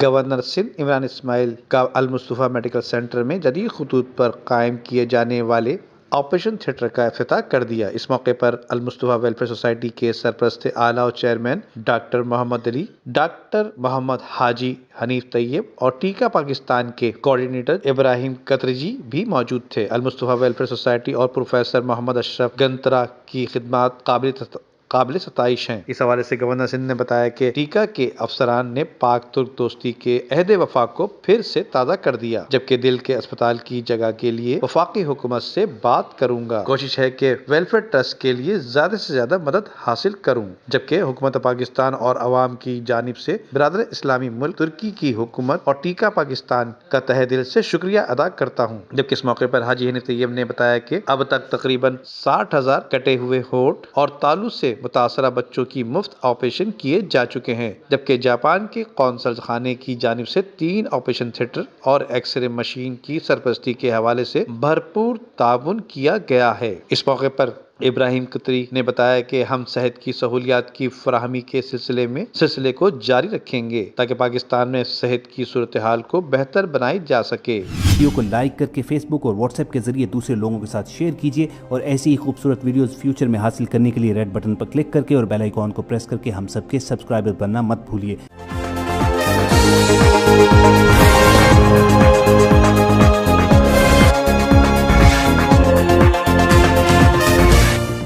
Governor Sindh Imran اسماعیل کا المصطفیٰ medical centre میں جدید خطوط پر قائم کیے جانے والے آپریشن تھیٹر کا افتتاح کر دیا۔ اس موقع پر المصطفیٰ ویلفیئر سوسائٹی کے سرپرست اعلی و چیئرمین ڈاکٹر محمد علی، ڈاکٹر محمد حاجی حنیف طیب اور ٹیکہ پاکستان کے کوآرڈینیٹر ابراہیم قطرجی بھی موجود تھے۔ المصطفیٰ ویلفیئر سوسائٹی اور پروفیسر محمد اشرف گنترا کی خدمات قابل ستائش ہیں۔ اس حوالے سے گورنر سندھ نے بتایا کہ ٹیکہ کے افسران نے پاک ترک دوستی کے عہد وفا کو پھر سے تازہ کر دیا، جبکہ دل کے اسپتال کی جگہ کے لیے وفاقی حکومت سے بات کروں گا۔ کوشش ہے کہ ویلفیئر ٹرسٹ کے لیے زیادہ سے زیادہ مدد حاصل کروں، جبکہ حکومت پاکستان اور عوام کی جانب سے برادر اسلامی ملک ترکی کی حکومت اور ٹیکہ پاکستان کا تہہ دل سے شکریہ ادا کرتا ہوں۔ جبکہ اس موقع پر حاجی حنیف طیب نے بتایا کہ اب تک تقریباً 60,000 کٹے ہوئے ہونٹ اور تالو سے متاثرہ بچوں کی مفت آپریشن کیے جا چکے ہیں، جبکہ جاپان کے قونصل خانے کی جانب سے 3 آپریشن تھیٹر اور ایکس رے مشین کی سرپرستی کے حوالے سے بھرپور تعاون کیا گیا ہے۔ اس موقع پر ابراہیم قطری نے بتایا کہ ہم صحت کی سہولیات کی فراہمی کے سلسلے کو جاری رکھیں گے تاکہ پاکستان میں صحت کی صورتحال کو بہتر بنائی جا سکے۔ ویڈیو کو لائک کر کے فیس بک اور واٹس ایپ کے ذریعے دوسرے لوگوں کے ساتھ شیئر کیجیے اور ایسی ہی خوبصورت ویڈیوز فیوچر میں حاصل کرنے کے لیے ریڈ بٹن پر کلک کر کے اور بیل آئیکن کو پریس کر کے ہم سب کے سبسکرائبر بننا مت بھولیے۔